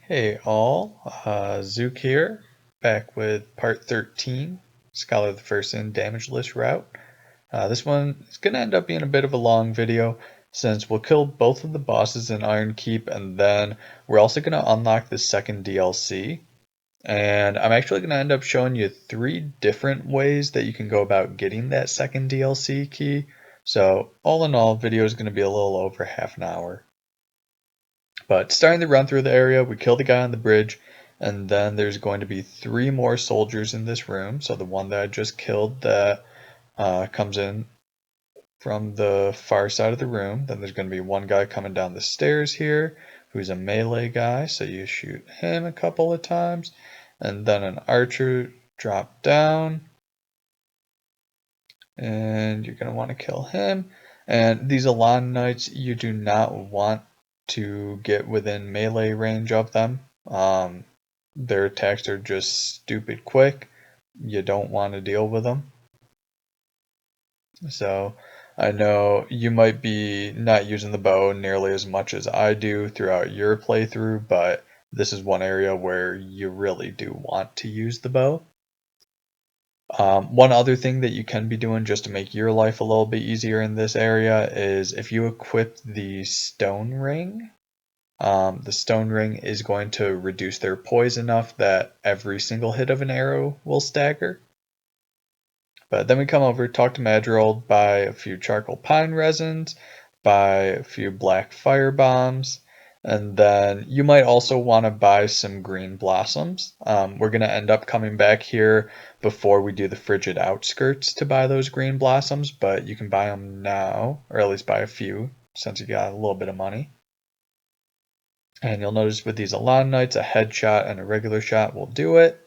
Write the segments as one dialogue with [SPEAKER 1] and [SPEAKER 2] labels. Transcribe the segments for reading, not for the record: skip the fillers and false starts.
[SPEAKER 1] Hey all, Zook here, back with part 13, Scholar the First in damageless route. This one is going to end up being a bit of a long video since we'll kill both of the bosses in Iron Keep and then we're also going to unlock the second DLC. And I'm actually going to end up showing you 3 different ways that you can go about getting that second DLC key. So all in all, video is going to be a little over half an hour. But starting the run through the area, we kill the guy on the bridge, and then there's going to be 3 more soldiers in this room. So the one that I just killed that comes in from the far side of the room. Then there's going to be one guy coming down the stairs here who's a melee guy, so you shoot him a couple of times. And then an archer drop down, and you're going to want to kill him. And these Elan Knights, you do not want to get within melee range of them. Their attacks are just stupid quick. You don't want to deal with them. So I know you might be not using the bow nearly as much as I do throughout your playthrough, but this is one area where you really do want to use the bow. One other thing that you can be doing just to make your life a little bit easier in this area is if you equip the stone ring. The stone ring is going to reduce their poise enough that every single hit of an arrow will stagger. But then we come over, talk to Madrigal, buy a few charcoal pine resins, buy a few black fire bombs, and then you might also want to buy some green blossoms. We're going to end up coming back here before we do the frigid outskirts to buy those green blossoms, but you can buy them now, or at least buy a few, since you got a little bit of money. And you'll notice with these Elan Knights, a headshot and a regular shot will do it.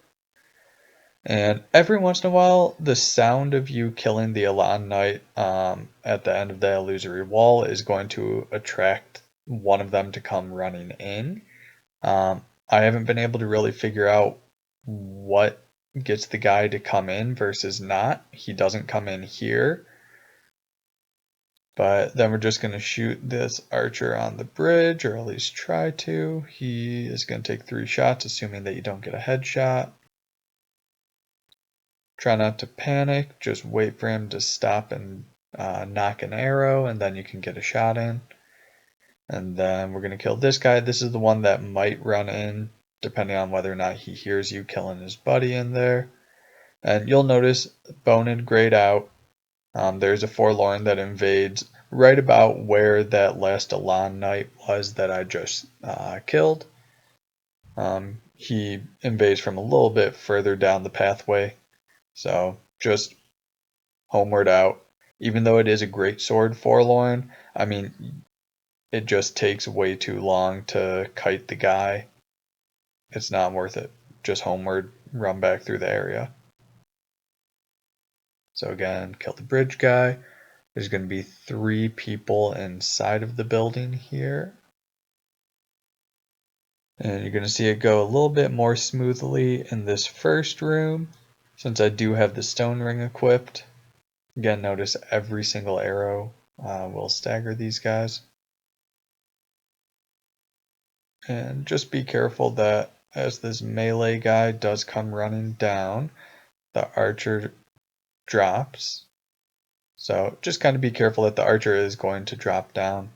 [SPEAKER 1] And every once in a while, the sound of you killing the Elan Knight at the end of the illusory wall is going to attract one of them to come running in. I haven't been able to really figure out what gets the guy to come in versus not. He doesn't come in here. But then we're just going to shoot this archer on the bridge, or at least try to. He is going to take 3 shots, assuming that you don't get a headshot. Try not to panic, just wait for him to stop and knock an arrow, and then you can get a shot in. And then we're going to kill this guy. This is the one that might run in, depending on whether or not he hears you killing his buddy in there. And you'll notice Bonin grayed out. There's a Forlorn that invades right about where that last Elan Knight was that I just killed. He invades from a little bit further down the pathway. So just homeward out. Even though it is a great sword Forlorn, I mean, it just takes way too long to kite the guy. It's not worth it. Just homeward, run back through the area. So again, kill the bridge guy. There's going to be 3 people inside of the building here. And you're going to see it go a little bit more smoothly in this first room, since I do have the stone ring equipped. Again, notice every single arrow will stagger these guys. And just be careful that as this melee guy does come running down, the archer drops. So just kind of be careful that the archer is going to drop down.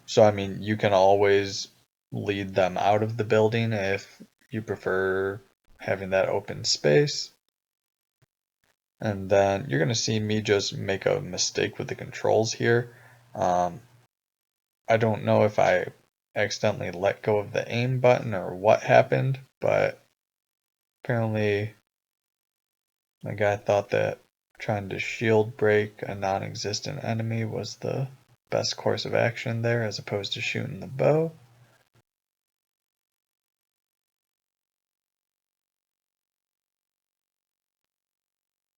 [SPEAKER 1] So I mean, you can always lead them out of the building if you prefer having that open space. And then you're going to see me just make a mistake with the controls here. I don't know if I accidentally let go of the aim button or what happened, but apparently my guy thought that trying to shield break a non-existent enemy was the best course of action there as opposed to shooting the bow.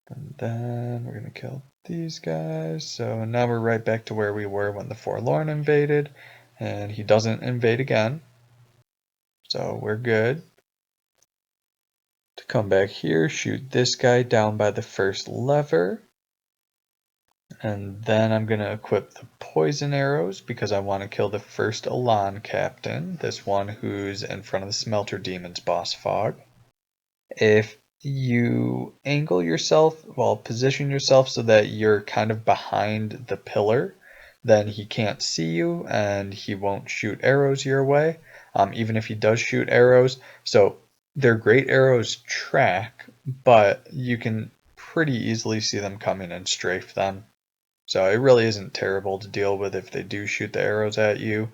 [SPEAKER 1] And then we're going to kill these guys. So now we're right back to where we were when the Forlorn invaded. And he doesn't invade again. So we're good. To come back here, shoot this guy down by the first lever. And then I'm going to equip the poison arrows because I want to kill the first Elan captain, this one who's in front of the Smelter Demon's boss fog. If you angle yourself, well, position yourself so that you're kind of behind the pillar, then he can't see you and he won't shoot arrows your way, even if he does shoot arrows. So their great arrows track, but you can pretty easily see them coming and strafe them. So it really isn't terrible to deal with if they do shoot the arrows at you.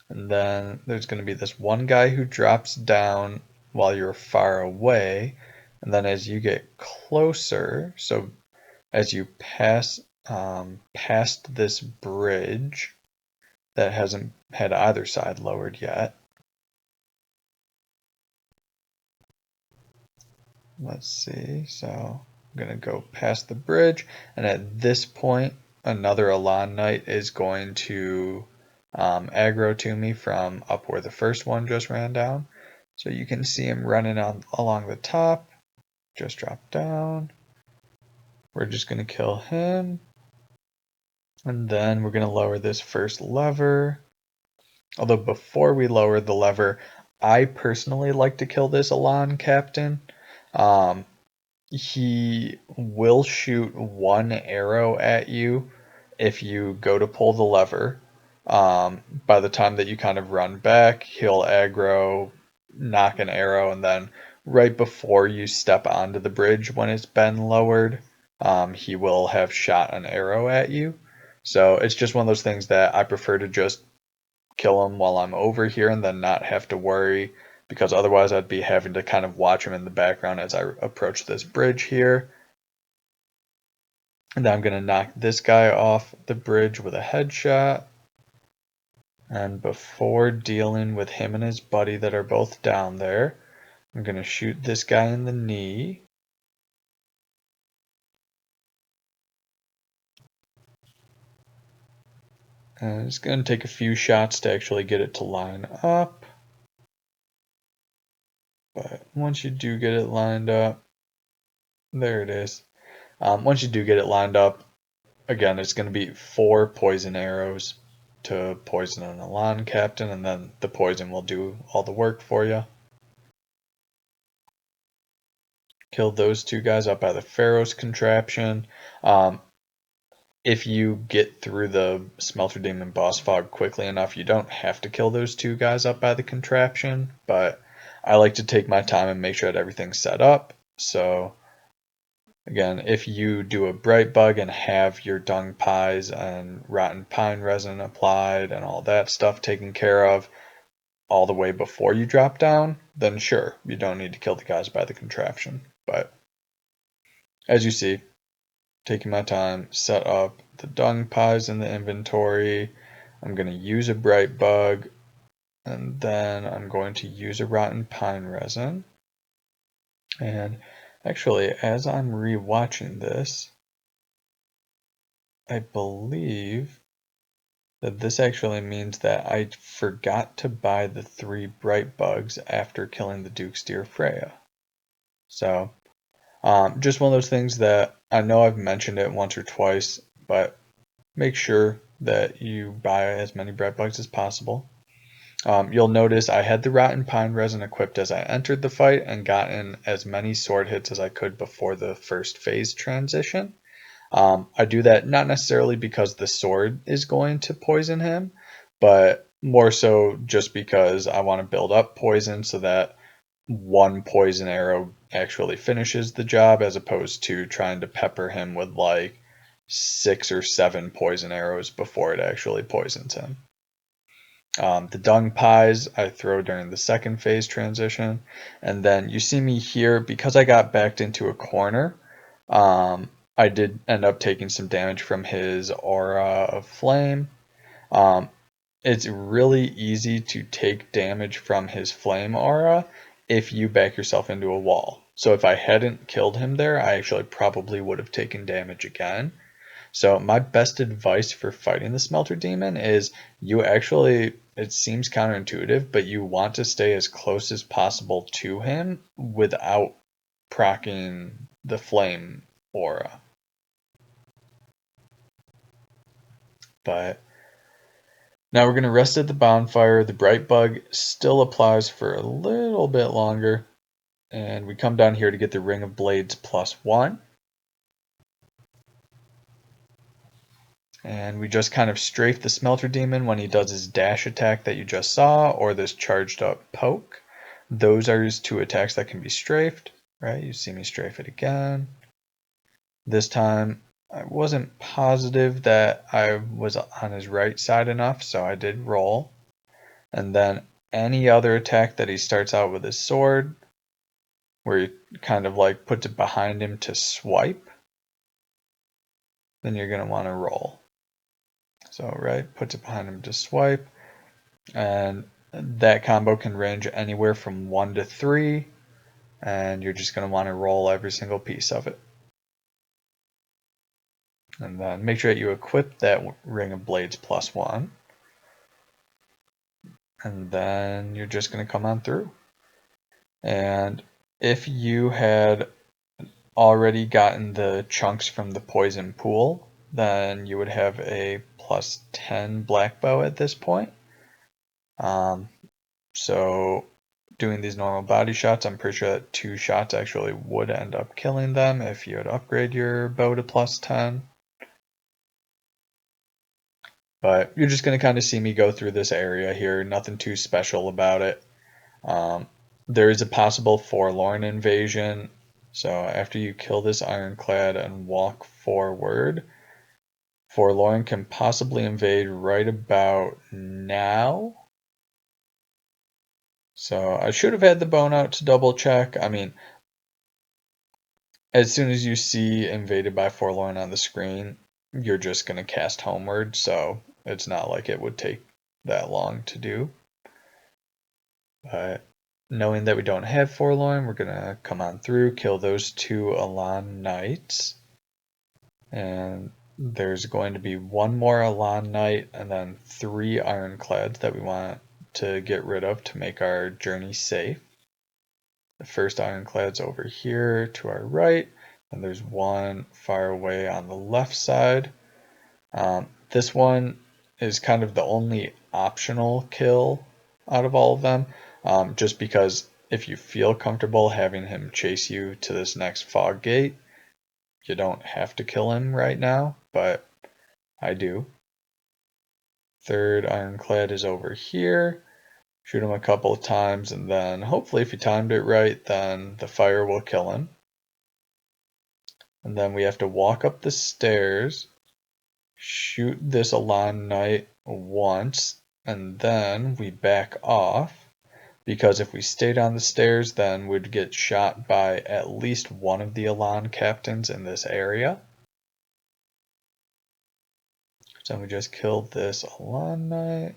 [SPEAKER 1] And then there's going to be this one guy who drops down while you're far away. And then as you get closer, so as you pass past this bridge that hasn't had either side lowered yet. Let's see, so I'm going to go past the bridge. And at this point, another Elan Knight is going to aggro to me from up where the first one just ran down. So you can see him running along the top, just dropped down. We're just going to kill him. And then we're going to lower this first lever. Although before we lower the lever, I personally like to kill this Elan captain. He will shoot one arrow at you if you go to pull the lever. By the time that you kind of run back, he'll aggro, knock an arrow, and then right before you step onto the bridge when it's been lowered, he will have shot an arrow at you. So it's just one of those things that I prefer to just kill him while I'm over here and then not have to worry, because otherwise I'd be having to kind of watch him in the background as I approach this bridge here. And then I'm going to knock this guy off the bridge with a headshot. And before dealing with him and his buddy that are both down there, I'm going to shoot this guy in the knee. And it's going to take a few shots to actually get it to line up. But once you do get it lined up, there it is. Once you do get it lined up, again, it's going to be 4 poison arrows to poison an Elan captain, and then the poison will do all the work for you. Kill those 2 guys up by the Pharaoh's contraption. If you get through the Smelter Demon boss fog quickly enough, you don't have to kill those 2 guys up by the contraption, but I like to take my time and make sure that everything's set up. So again, if you do a bright bug and have your dung pies and rotten pine resin applied and all that stuff taken care of all the way before you drop down, then sure, you don't need to kill the guys by the contraption. But as you see, taking my time, set up the dung pies in the inventory. I'm going to use a bright bug, and then I'm going to use a rotten pine resin. And actually, as I'm rewatching this, I believe that this actually means that I forgot to buy the 3 bright bugs after killing the Duke's Deer Freya. So, just one of those things that I know I've mentioned it once or twice, but make sure that you buy as many bright bugs as possible. You'll notice I had the rotten pine resin equipped as I entered the fight and gotten as many sword hits as I could before the first phase transition. I do that not necessarily because the sword is going to poison him, but more so just because I want to build up poison so that one poison arrow actually finishes the job, as opposed to trying to pepper him with like 6 or 7 poison arrows before it actually poisons him. The dung pies I throw during the second phase transition. And then you see me here, because I got backed into a corner, I did end up taking some damage from his aura of flame. It's really easy to take damage from his flame aura if you back yourself into a wall. So if I hadn't killed him there, I actually probably would have taken damage again. So my best advice for fighting the Smelter Demon is you actually, it seems counterintuitive, but you want to stay as close as possible to him without proccing the flame aura. But now we're going to rest at the bonfire. The bright bug still applies for a little bit longer. And we come down here to get the Ring of Blades +1. And we just kind of strafe the Smelter Demon when he does his dash attack that you just saw, or this charged up poke. Those are his two attacks that can be strafed, right? You see me strafe it again. This time, I wasn't positive that I was on his right side enough, so I did roll. And then any other attack that he starts out with his sword, where he kind of like puts it behind him to swipe, then you're going to want to roll. So, right, puts it behind him to swipe. And that combo can range anywhere from 1 to 3. And you're just going to want to roll every single piece of it. And then make sure that you equip that Ring of Blades +1. And then you're just going to come on through. And if you had already gotten the chunks from the poison pool, then you would have a +10 black bow at this point. So doing these normal body shots, I'm pretty sure that 2 shots actually would end up killing them if you would upgrade your bow to +10. But you're just going to kind of see me go through this area here, nothing too special about it. There is a possible Forlorn invasion. So after you kill this Ironclad and walk forward, Forlorn can possibly invade right about now. So I should have had the bone out to double check. I mean, as soon as you see invaded by Forlorn on the screen, you're just going to cast homeward. So it's not like it would take that long to do. But knowing that we don't have Forlorn, we're going to come on through, kill those 2 Elan Knights. And there's going to be 1 more Elan Knight and then 3 Ironclads that we want to get rid of to make our journey safe. The first Ironclad's over here to our right, and there's 1 far away on the left side. This one is kind of the only optional kill out of all of them, just because if you feel comfortable having him chase you to this next fog gate, you don't have to kill him right now, but I do. Third Ironclad is over here. Shoot him a couple of times, and then hopefully if you timed it right, then the fire will kill him. And then we have to walk up the stairs, shoot this Elan Knight once, and then we back off, because if we stayed on the stairs, then we'd get shot by at least one of the Elan captains in this area. So we just killed this Elan Knight.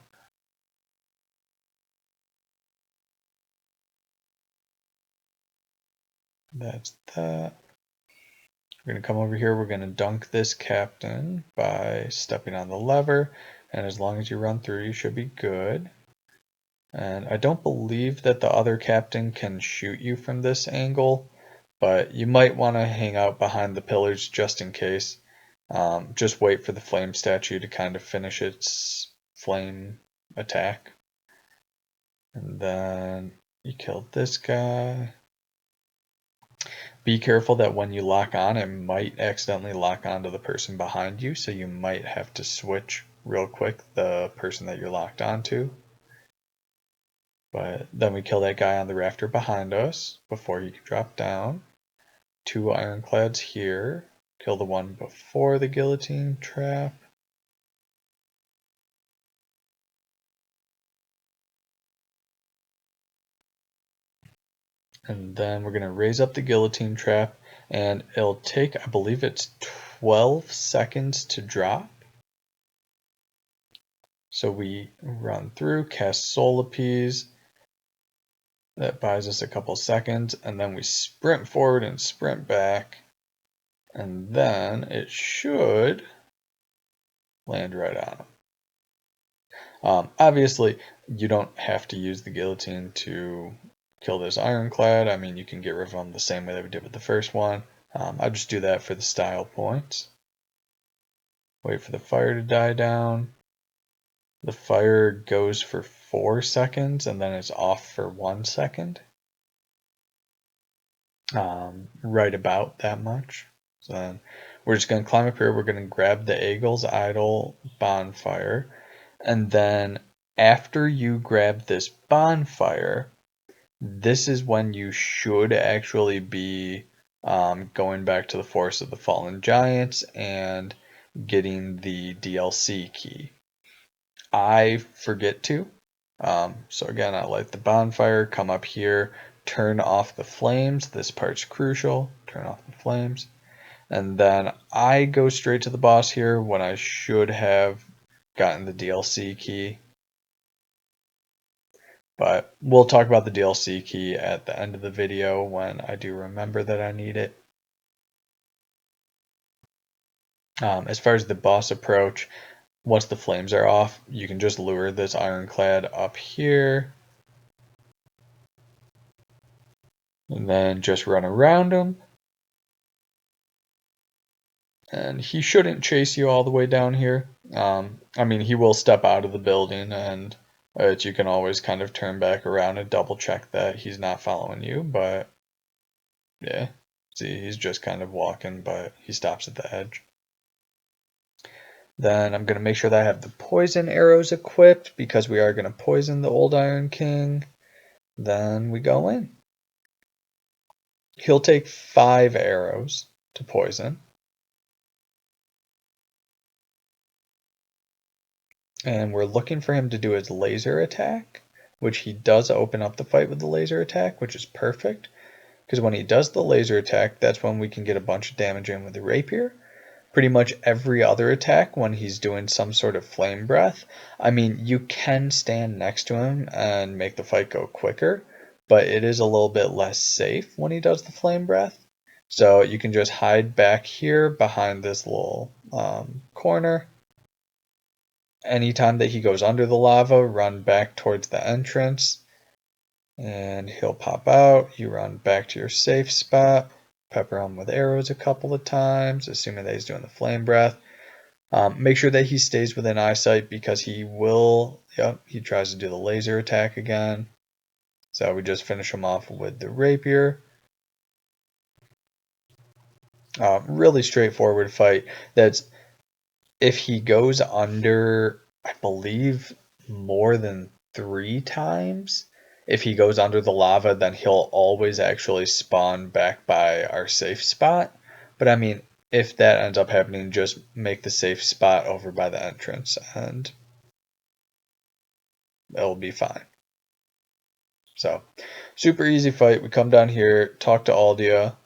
[SPEAKER 1] That's that. We're going to come over here, we're going to dunk this captain by stepping on the lever, and as long as you run through, you should be good. And I don't believe that the other captain can shoot you from this angle, but you might want to hang out behind the pillars just in case. Just wait for the flame statue to kind of finish its flame attack. And then you killed this guy. Be careful that when you lock on, it might accidentally lock onto the person behind you, so you might have to switch real quick the person that you're locked onto. But then we kill that guy on the rafter behind us before he can drop down. 2 Ironclads here. Kill the one before the guillotine trap. And then we're going to raise up the guillotine trap, and it'll take, I believe it's 12 seconds to drop. So we run through, cast Soul Appease. That buys us a couple seconds, and then we sprint forward and sprint back. And then it should land right on him. Obviously, you don't have to use the guillotine to kill this ironclad. I mean, you can get rid of them the same way that we did with the first one. I'll just do that for the style points. Wait for the fire to die down. The fire goes for 4 seconds and then it's off for 1 second. Right about that much. So then we're just going to climb up here. We're going to grab the Eagle's Idol bonfire. And then after you grab this bonfire, this is when you should actually be going back to the Forest of the Fallen Giants and getting the DLC key. I forget to. So again, I light the bonfire, come up here, turn off the flames. This part's crucial. Turn off the flames. And then I go straight to the boss here when I should have gotten the DLC key. But we'll talk about the DLC key at the end of the video when I do remember that I need it. As far as the boss approach, once the flames are off, you can just lure this ironclad up here. And then just run around him. And he shouldn't chase you all the way down here. I mean, he will step out of the building, and you can always kind of turn back around and double check that he's not following you. But yeah, see, he's just kind of walking, but he stops at the edge. Then I'm going to make sure that I have the poison arrows equipped because we are going to poison the old Iron King. Then we go in. He'll take 5 arrows to poison. And we're looking for him to do his laser attack, which he does open up the fight with the laser attack, which is perfect. Because when he does the laser attack, that's when we can get a bunch of damage in with the rapier. Pretty much every other attack when he's doing some sort of flame breath, I mean, you can stand next to him and make the fight go quicker, but it is a little bit less safe when he does the flame breath. So you can just hide back here behind this little corner. Anytime that he goes under the lava, run back towards the entrance and he'll pop out. You run back to your safe spot, pepper him with arrows a couple of times, assuming that he's doing the flame breath. Make sure that he stays within eyesight because he will, he tries to do the laser attack again. So we just finish him off with the rapier. Really straightforward fight. That's if he goes under, I believe, more than 3 times, if he goes under the lava, then he'll always actually spawn back by our safe spot. But I mean, if that ends up happening, just make the safe spot over by the entrance and it'll be fine. So, super easy fight. We come down here, talk to Aldia,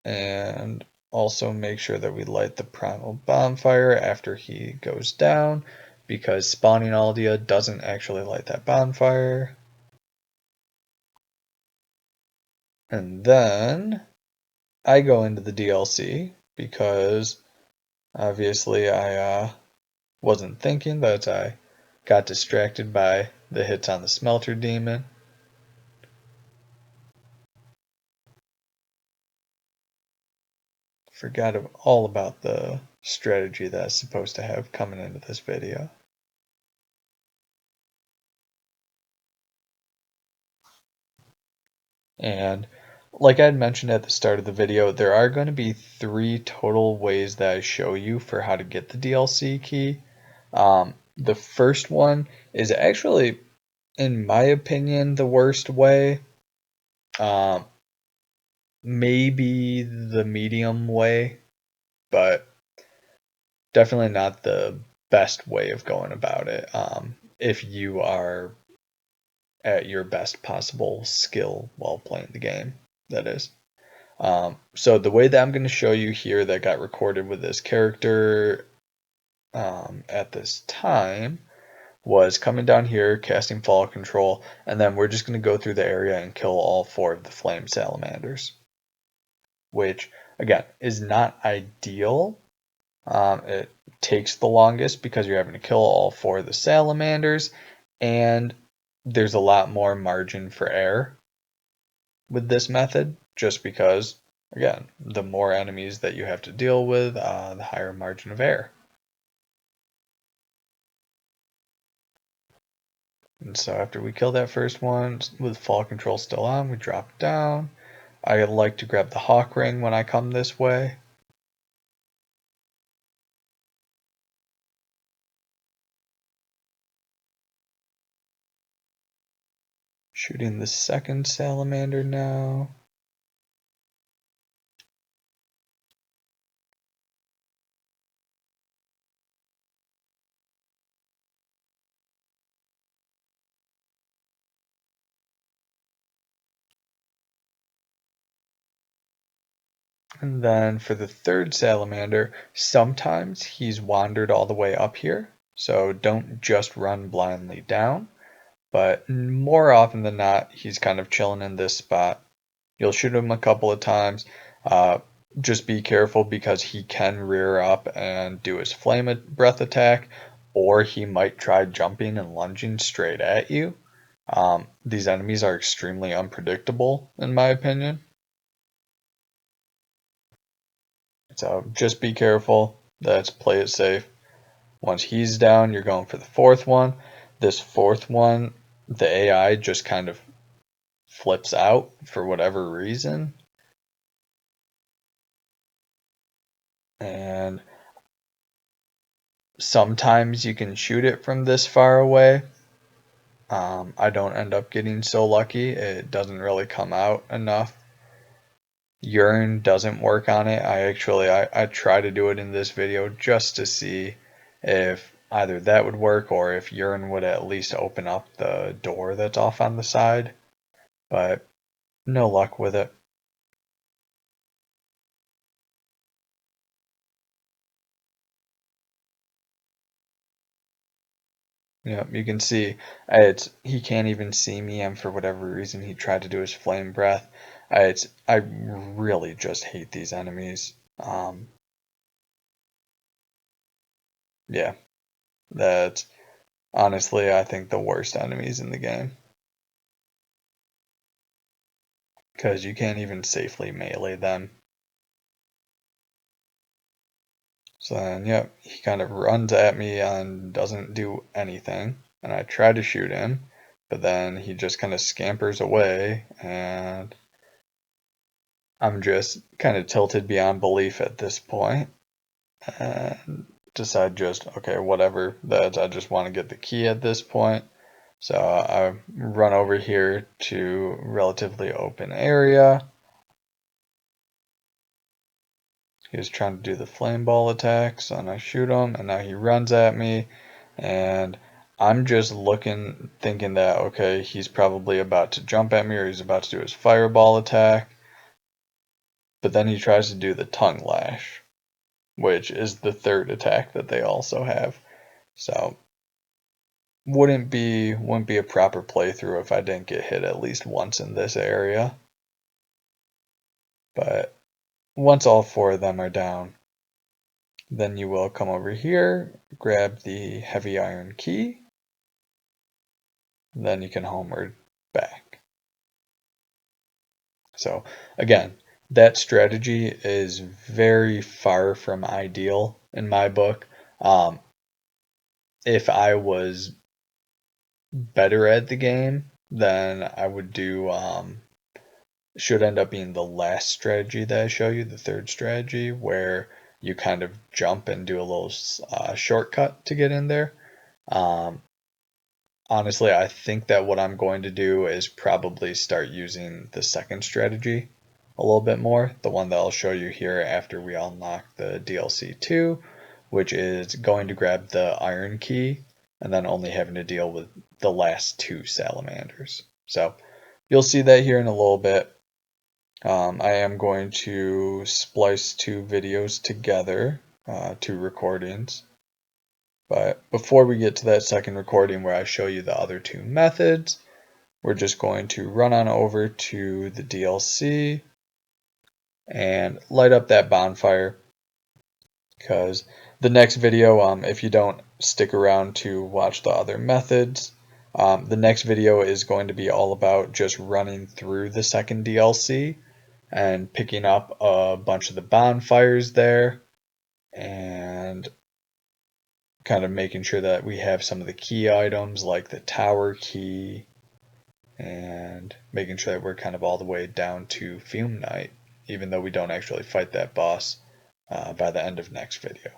[SPEAKER 1] and also make sure that we light the primal bonfire after he goes down, because spawning Aldia doesn't actually light that bonfire. And then I go into the DLC because obviously I wasn't thinking, but I got distracted by the hits on the smelter demon. Forgot all about the strategy that I was supposed to have coming into this video. And like I had mentioned at the start of the video, there are going to be 3 total ways that I show you for how to get the DLC key. The first one is actually, in my opinion, the worst way. Maybe the medium way, but definitely not the best way of going about it. If you are at your best possible skill while playing the game, that is. So the way that I'm going to show you here that got recorded with this character at this time was coming down here, casting fall control, and then we're just going to go through the area and kill all 4 of the flame salamanders, which again is not ideal. It takes the longest because you're having to kill all 4 of the salamanders, and there's a lot more margin for error with this method, just because, again, the more enemies that you have to deal with, the higher margin of error. And so after we kill that first one, with fall control still on, we drop down. I like to grab the hawk ring when I come this way. Shooting the second salamander now. And then for the third salamander, sometimes he's wandered all the way up here, so don't just run blindly down. But more often than not, he's kind of chilling in this spot. You'll shoot him a couple of times. Just be careful because he can rear up and do his flame breath attack, or he might try jumping and lunging straight at you. These enemies are extremely unpredictable, in my opinion. So just be careful. Let's play it safe. Once he's down, you're going for the fourth one. This fourth one, the AI just kind of flips out for whatever reason. And sometimes you can shoot it from this far away. I don't end up getting so lucky. It doesn't really come out enough. Urine doesn't work on it. I try to do it in this video just to see if either that would work or if urine would at least open up the door that's off on the side. But no luck with it. Yeah, you can see he can't even see me, and for whatever reason he tried to do his flame breath. I really just hate these enemies. Yeah, that's honestly I think the worst enemies in the game because you can't even safely melee them. So then, yep, he kind of runs at me and doesn't do anything, and I try to shoot him, but then he just kind of scampers away, and I'm just kind of tilted beyond belief at this point, and decide just, okay, whatever, that I just want to get the key at this point. So I run over here to relatively open area. He was trying to do the flame ball attacks, and I shoot him, and now he runs at me, and I'm just looking, thinking that, okay, he's probably about to jump at me or he's about to do his fireball attack. But then he tries to do the tongue lash, which is the third attack that they also have. So wouldn't be a proper playthrough if I didn't get hit at least once in this area. But once all four of them are down, then you will come over here, grab the heavy iron key, then you can homeward back. So again, that strategy is very far from ideal in my book. If I was better at the game, then I would do should end up being the last strategy that I show you, the third strategy, where you kind of jump and do a little shortcut to get in there. Honestly, I think that what I'm going to do is probably start using the second strategy a little bit more, the one that I'll show you here after we unlock the DLC 2, which is going to grab the iron key and then only having to deal with the last two salamanders. So you'll see that here in a little bit. I am going to splice two videos together, two recordings. But before we get to that second recording where I show you the other two methods, we're just going to run on over to the DLC and light up that bonfire, because the next video, if you don't stick around to watch the other methods, The next video is going to be all about just running through the second DLC and picking up a bunch of the bonfires there and kind of making sure that we have some of the key items like the tower key and making sure that we're kind of all the way down to Fume Night, even though we don't actually fight that boss by the end of next video.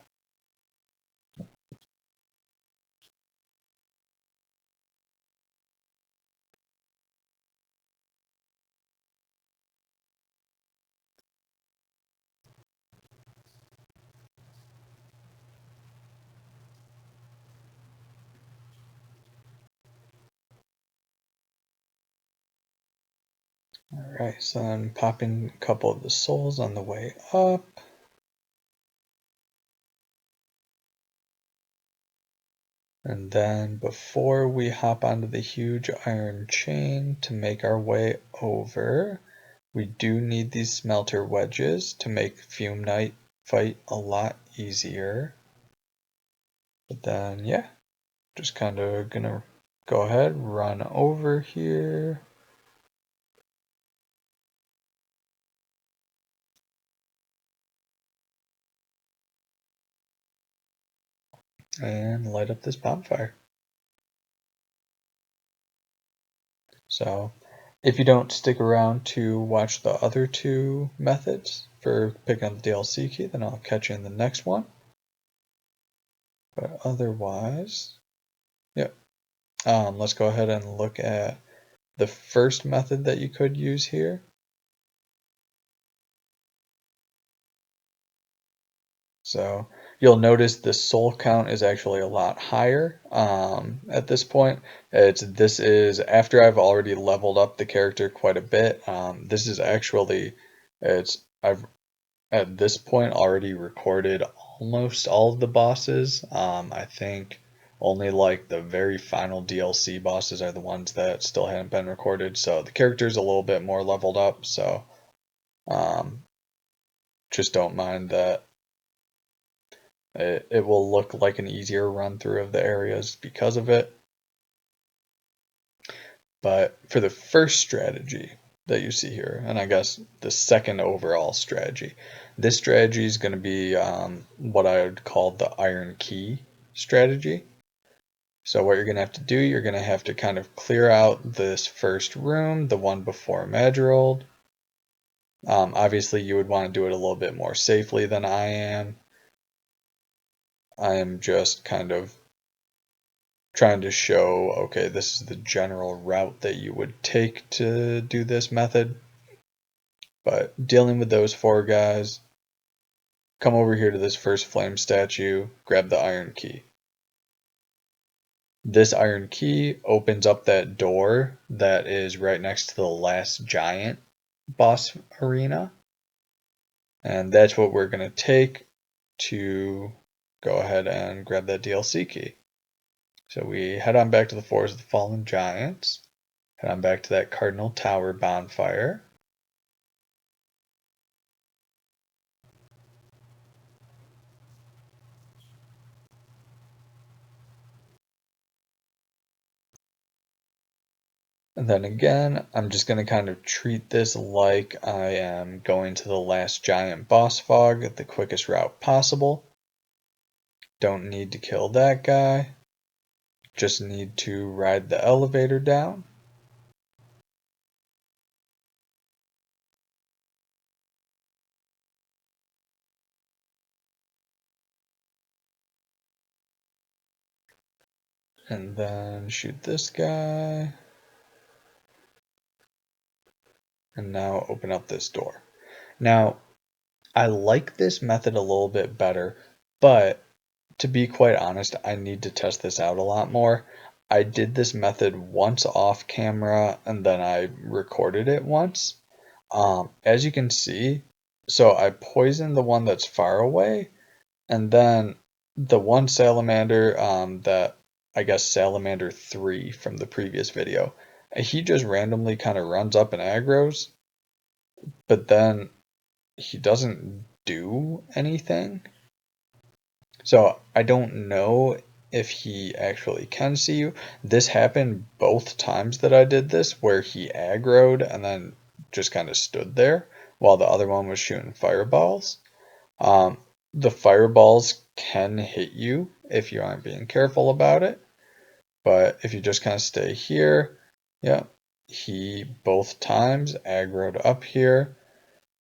[SPEAKER 1] Alright, so I'm popping a couple of the souls on the way up. And then before we hop onto the huge iron chain to make our way over, we do need these smelter wedges to make Fume Knight fight a lot easier. But then, yeah, just kind of gonna go ahead, run over here. And light up this bonfire. So if you don't stick around to watch the other two methods for picking up the DLC key, then I'll catch you in the next one. But otherwise, yep. Let's go ahead and look at the first method that you could use here. So you'll notice the soul count is actually a lot higher at this point. This is after I've already leveled up the character quite a bit. This is actually I've at this point already recorded almost all of the bosses. I think only like the very final DLC bosses are the ones that still haven't been recorded. So the character's a little bit more leveled up. So just don't mind that. It will look like an easier run through of the areas because of it. But for the first strategy that you see here, and I guess the second overall strategy, this strategy is going to be what I would call the iron key strategy. So what you're going to have to do, you're going to have to kind of clear out this first room, the one before Madrigal. Obviously, you would want to do it a little bit more safely than I am. I am just kind of trying to show, okay, this is the general route that you would take to do this method. But dealing with those four guys, come over here to this first flame statue, grab the iron key. This iron key opens up that door that is right next to the last giant boss arena. And that's what we're going to take to go ahead and grab that DLC key. So we head on back to the Forest of the Fallen Giants. Head on back to that Cardinal Tower bonfire. And then again, I'm just going to kind of treat this like I am going to the last giant boss fog at the quickest route possible. Don't need to kill that guy. Just need to ride the elevator down. And then shoot this guy. And now open up this door. Now, I like this method a little bit better, but to be quite honest, I need to test this out a lot more. I did this method once off camera and then I recorded it once. As you can see, so I poisoned the one that's far away, and then the one salamander that I guess salamander 3 from the previous video, he just randomly kind of runs up and aggroes, but then he doesn't do anything. So I don't know if he actually can see you. This happened both times that I did this, where he aggroed and then just kind of stood there while the other one was shooting fireballs. The fireballs can hit you if you aren't being careful about it, but if you just kind of stay here, yeah, he both times aggroed up here,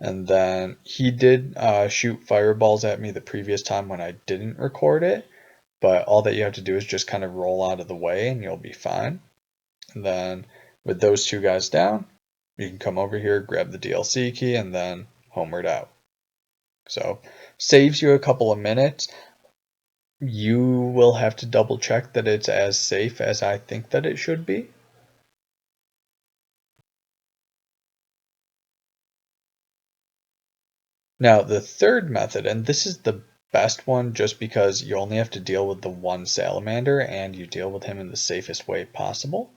[SPEAKER 1] and then he did shoot fireballs at me the previous time when I didn't record it, but all that you have to do is just kind of roll out of the way and you'll be fine. And then with those two guys down, you can come over here, grab the DLC key, and then homeward out. So saves you a couple of minutes. You will have to double check that it's as safe as I think that it should be. Now the third method, and this is the best one just because you only have to deal with the one salamander and you deal with him in the safest way possible.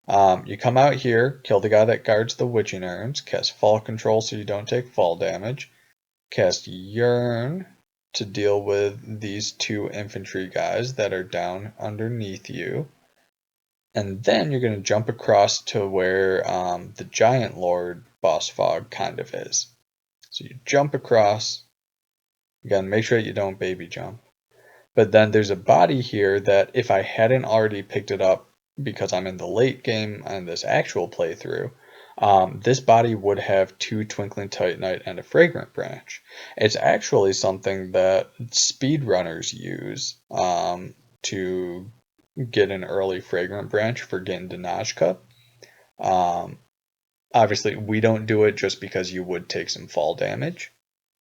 [SPEAKER 1] You come out here, kill the guy that guards the witching urns, cast fall control so you don't take fall damage, cast yearn to deal with these two infantry guys that are down underneath you, and then you're going to jump across to where the giant lord boss fog kind of is. So you jump across, again make sure you don't baby jump, but then there's a body here that if I hadn't already picked it up because I'm in the late game on this actual playthrough, this body would have 2 Twinkling Titanite and a Fragrant Branch. It's actually something that speedrunners use to get an early Fragrant Branch for getting to Najka. Obviously, we don't do it just because you would take some fall damage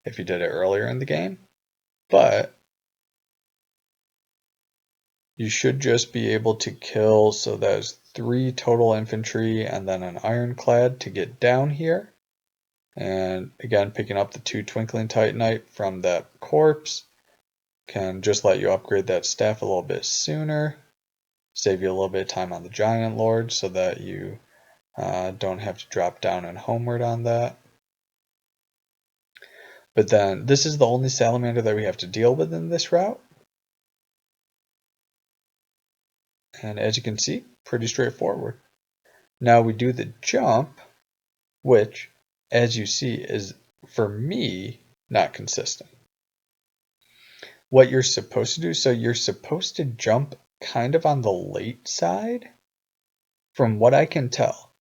[SPEAKER 1] if you did it earlier in the game, but you should just be able to kill, so there's 3 total infantry and then an ironclad to get down here. And again, picking up the 2 Twinkling Titanite from that corpse can just let you upgrade that staff a little bit sooner, save you a little bit of time on the Giant Lord so that you don't have to drop down and homeward on that. But then this is the only salamander that we have to deal with in this route. And as you can see, pretty straightforward. Now we do the jump, which, as you see, is, for me, not consistent. What you're supposed to do, so you're supposed to jump kind of on the late side. From what I can tell,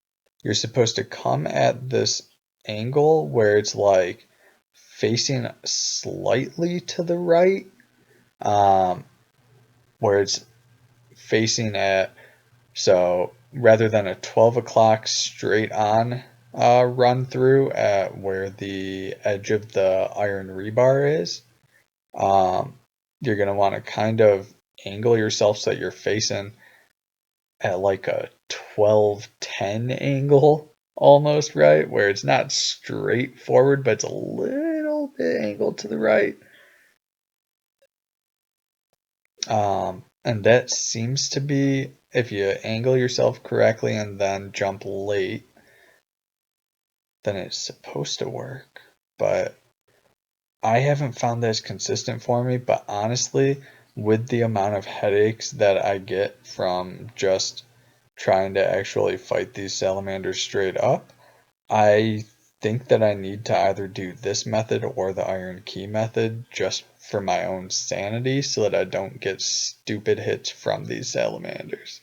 [SPEAKER 1] you're supposed to come at this angle where it's like facing slightly to the right, where it's facing at, so rather than a 12 o'clock straight on run through at where the edge of the iron rebar is, you're going to want to kind of angle yourself so that you're facing at like a 12-10 angle almost, right? Where it's not straight forward, but it's a little bit angled to the right. And that seems to be, if you angle yourself correctly and then jump late, then it's supposed to work. But I haven't found this consistent for me, but honestly, with the amount of headaches that I get from just trying to actually fight these salamanders straight up, I think that I need to either do this method or the iron key method just for my own sanity so that I don't get stupid hits from these salamanders.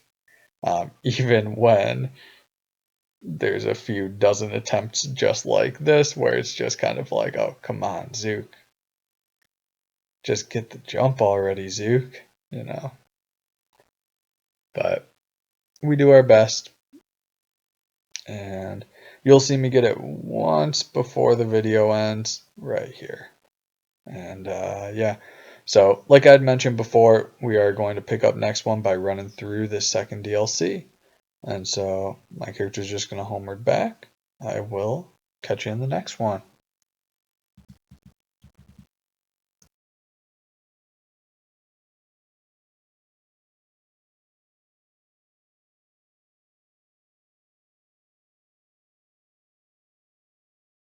[SPEAKER 1] Even when there's a few dozen attempts just like this where it's just kind of like, oh, come on, Zook. Just get the jump already, Zook, you know. But we do our best. And you'll see me get it once before the video ends right here. And yeah, so like I'd mentioned before, we are going to pick up next one by running through this second DLC. And so my character's just going to homeward back. I will catch you in the next one.